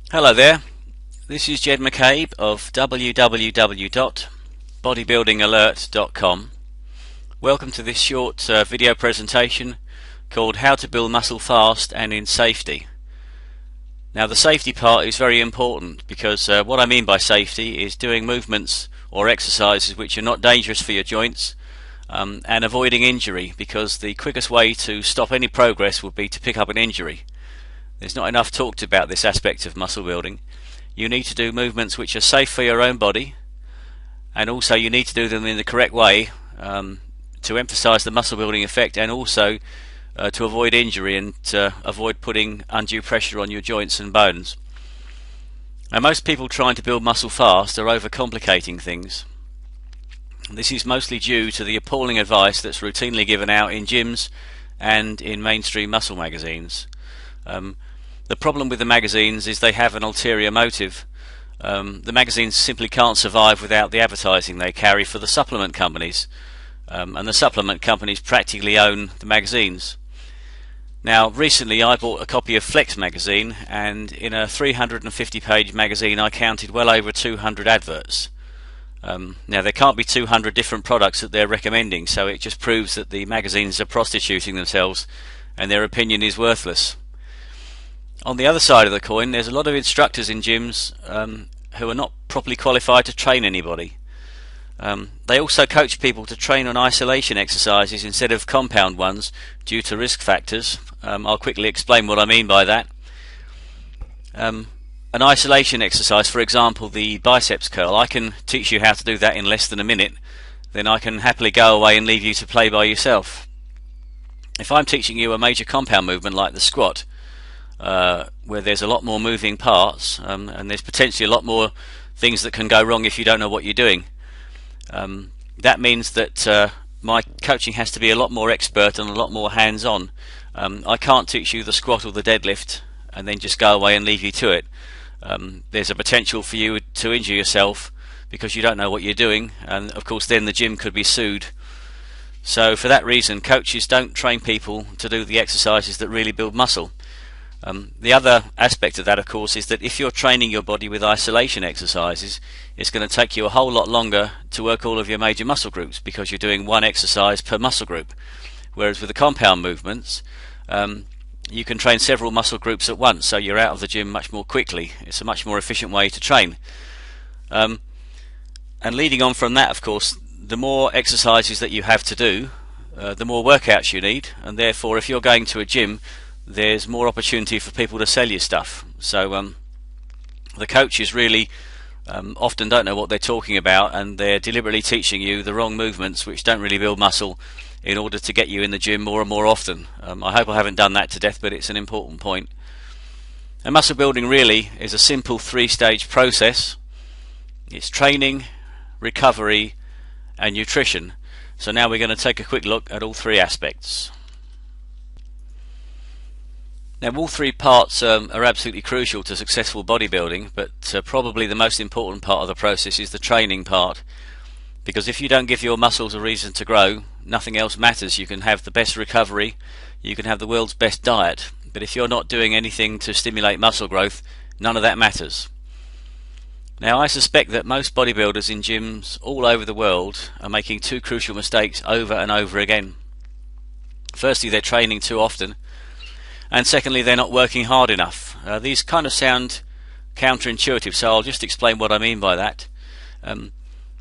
Hello there, this is Jed McCabe of www.bodybuildingalert.com. Welcome to this short video presentation called How to Build Muscle Fast and in Safety. Now the safety part is very important because what I mean by safety is doing movements or exercises which are not dangerous for your joints and avoiding injury, because the quickest way to stop any progress would be to pick up an injury. There's not enough talked about this aspect of muscle building. You need to do movements which are safe for your own body, and also you need to do them in the correct way to emphasize the muscle building effect, and also to avoid injury and avoid putting undue pressure on your joints and bones. Now, most people trying to build muscle fast are overcomplicating things. This is mostly due to the appalling advice that's routinely given out in gyms and in mainstream muscle magazines. The problem with the magazines is they have an ulterior motive. The magazines simply can't survive without the advertising they carry for the supplement companies, and the supplement companies practically own the magazines. Now, recently I bought a copy of Flex magazine, and in a 350-page magazine I counted well over 200 adverts. Now, there can't be 200 different products that they're recommending, so it just proves that the magazines are prostituting themselves and their opinion is worthless. On the other side of the coin, there's a lot of instructors in gyms who are not properly qualified to train anybody. They also coach people to train on isolation exercises instead of compound ones due to risk factors. I'll quickly explain what I mean by that. An isolation exercise, for example the biceps curl, I can teach you how to do that in less than a minute. Then I can happily go away and leave you to play by yourself. If I'm teaching you a major compound movement like the squat, where there's a lot more moving parts, and there's potentially a lot more things that can go wrong if you don't know what you're doing, that means that my coaching has to be a lot more expert and a lot more hands-on. I can't teach you the squat or the deadlift and then just go away and leave you to it. There's a potential for you to injure yourself because you don't know what you're doing, and of course then the gym could be sued. So for that reason, coaches don't train people to do the exercises that really build muscle. The other aspect of that, of course, is that if you're training your body with isolation exercises, it's going to take you a whole lot longer to work all of your major muscle groups because you're doing one exercise per muscle group. Whereas with the compound movements, you can train several muscle groups at once, so you're out of the gym much more quickly. It's a much more efficient way to train. And leading on from that, of course, the more exercises that you have to do, the more workouts you need, and therefore if you're going to a gym, there's more opportunity for people to sell you stuff. So the coaches really often don't know what they're talking about, and they're deliberately teaching you the wrong movements which don't really build muscle in order to get you in the gym more and more often. I hope I haven't done that to death, but it's an important point. And muscle building really is a simple three-stage process. It's training, recovery and nutrition. So now we're going to take a quick look at all three aspects. Now, all three parts are absolutely crucial to successful bodybuilding, but probably the most important part of the process is the training part, because if you don't give your muscles a reason to grow, nothing else matters. You can have the best recovery, you can have the world's best diet, but if you're not doing anything to stimulate muscle growth, none of that matters. Now, I suspect that most bodybuilders in gyms all over the world are making two crucial mistakes over and over again. Firstly, they're training too often, and secondly, they're not working hard enough. These kind of sound counterintuitive, so I'll just explain what I mean by that.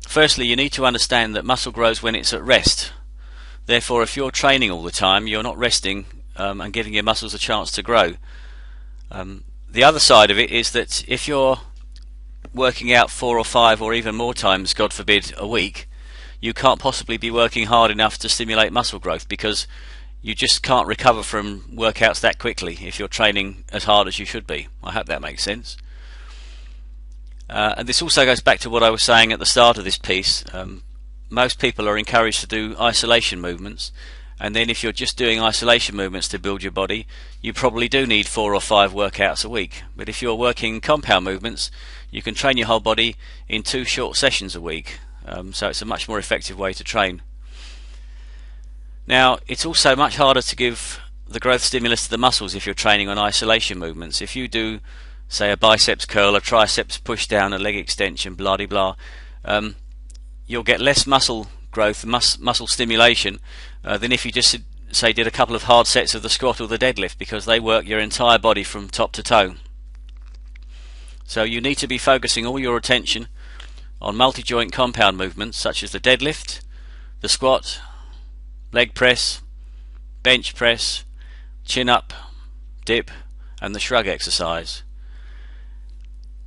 Firstly, you need to understand that muscle grows when it's at rest. Therefore, if you're training all the time, you're not resting and giving your muscles a chance to grow. The other side of it is that if you're working out 4 or 5 or even more times, God forbid, a week, you can't possibly be working hard enough to stimulate muscle growth, because you just can't recover from workouts that quickly if you're training as hard as you should be. I hope that makes sense. And this also goes back to what I was saying at the start of this piece. Most people are encouraged to do isolation movements, and then if you're just doing isolation movements to build your body, you probably do need 4 or 5 workouts a week. But if you're working compound movements, you can train your whole body in 2 short sessions a week. So it's a much more effective way to train. Now, it's also much harder to give the growth stimulus to the muscles if you're training on isolation movements. If you do say a biceps curl, a triceps push down, a leg extension, blah de blah, you'll get less muscle growth, muscle stimulation than if you just say did a couple of hard sets of the squat or the deadlift, because they work your entire body from top to toe. So you need to be focusing all your attention on multi-joint compound movements such as the deadlift, the squat, leg press, bench press, chin up, dip, and the shrug exercise.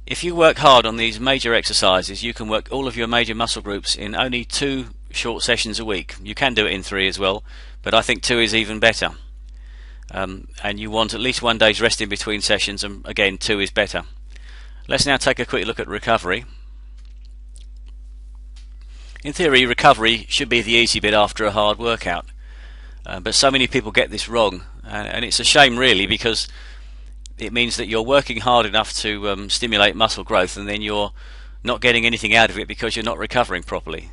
If you work hard on these major exercises, you can work all of your major muscle groups in only 2 short sessions a week. You can do it in 3 as well, but I think 2 is even better. And you want at least 1 day's rest in between sessions, and again 2 is better. Let's now take a quick look at recovery. In theory, recovery should be the easy bit after a hard workout, but so many people get this wrong, and it's a shame really, because it means that you're working hard enough to stimulate muscle growth, and then you're not getting anything out of it because you're not recovering properly.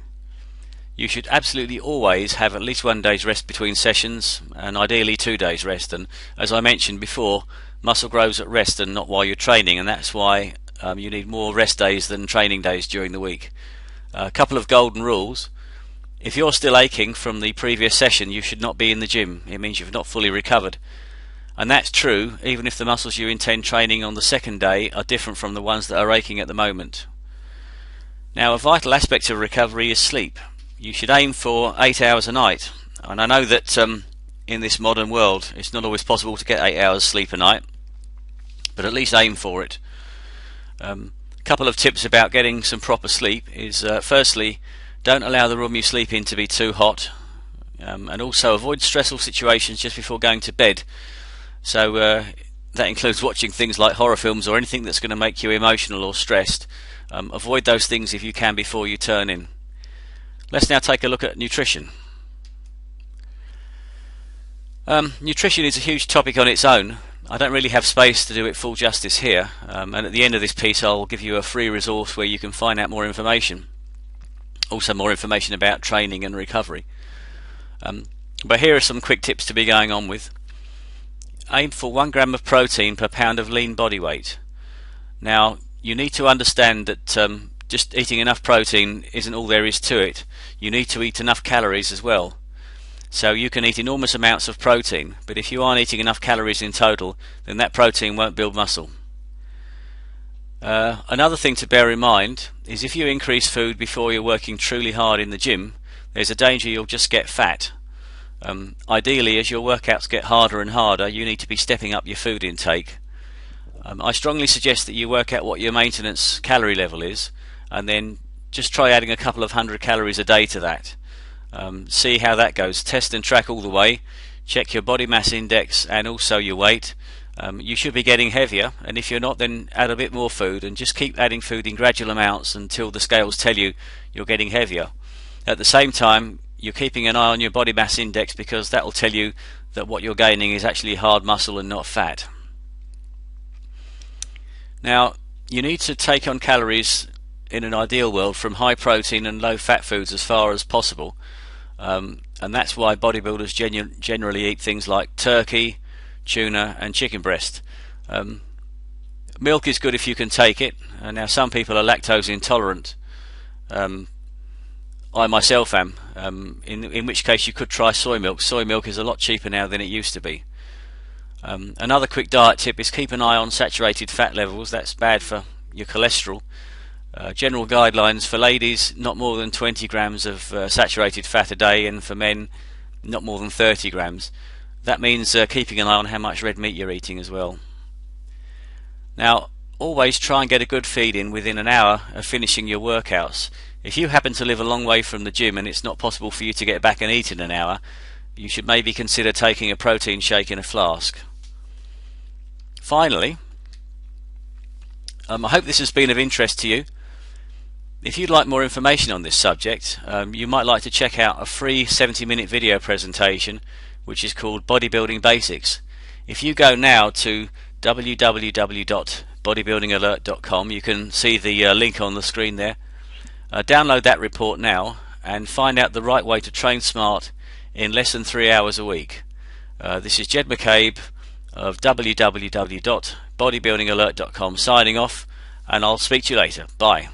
You should absolutely always have at least 1 day's rest between sessions, and ideally 2 days rest. And as I mentioned before, muscle grows at rest and not while you're training, and that's why you need more rest days than training days during the week. A couple of golden rules: if you're still aching from the previous session, you should not be in the gym. It means you've not fully recovered. And that's true even if the muscles you intend training on the second day are different from the ones that are aching at the moment. Now, a vital aspect of recovery is sleep. You should aim for 8 hours a night, and I know that in this modern world it's not always possible to get 8 hours sleep a night, but at least aim for it. Couple of tips about getting some proper sleep is firstly, don't allow the room you sleep in to be too hot, and also avoid stressful situations just before going to bed. So that includes watching things like horror films or anything that's going to make you emotional or stressed. Avoid those things if you can before you turn in. Let's now take a look at nutrition. Nutrition is a huge topic on its own. I don't really have space to do it full justice here, and at the end of this piece I'll give you a free resource where you can find out more information. Also more information about training and recovery. But here are some quick tips to be going on with. Aim for 1 gram of protein per pound of lean body weight. Now, you need to understand that just eating enough protein isn't all there is to it. You need to eat enough calories as well. So you can eat enormous amounts of protein, but if you aren't eating enough calories in total, then that protein won't build muscle. Another thing to bear in mind is if you increase food before you're working truly hard in the gym, there's a danger you'll just get fat. Ideally, as your workouts get harder and harder, you need to be stepping up your food intake. I strongly suggest that you work out what your maintenance calorie level is, and then just try adding a couple of 100 calories a day to that. See how that goes. Test and track all the way. Check your body mass index and also your weight. You should be getting heavier, and if you're not, then add a bit more food, and just keep adding food in gradual amounts until the scales tell you you're getting heavier. At the same time, you're keeping an eye on your body mass index, because that will tell you that what you're gaining is actually hard muscle and not fat. Now, you need to take on calories in an ideal world from high protein and low fat foods as far as possible, and that's why bodybuilders generally eat things like turkey, tuna and chicken breast. Milk is good if you can take it. Now, some people are lactose intolerant. I myself am, in which case you could try soy milk. Soy milk is a lot cheaper now than it used to be. Another quick diet tip is keep an eye on saturated fat levels. That's bad for your cholesterol. General guidelines for ladies, not more than 20 grams of saturated fat a day, and for men, not more than 30 grams. That means keeping an eye on how much red meat you're eating as well. Now, always try and get a good feed in within an hour of finishing your workouts. If you happen to live a long way from the gym and it's not possible for you to get back and eat in an hour, you should maybe consider taking a protein shake in a flask. Finally, I hope this has been of interest to you. If you'd like more information on this subject, you might like to check out a free 70-minute video presentation which is called Bodybuilding Basics. If you go now to www.bodybuildingalert.com, you can see the link on the screen there. Download that report now and find out the right way to train smart in less than 3 hours a week. This is Jed McCabe, of www.bodybuildingalert.com, signing off, and I'll speak to you later. Bye.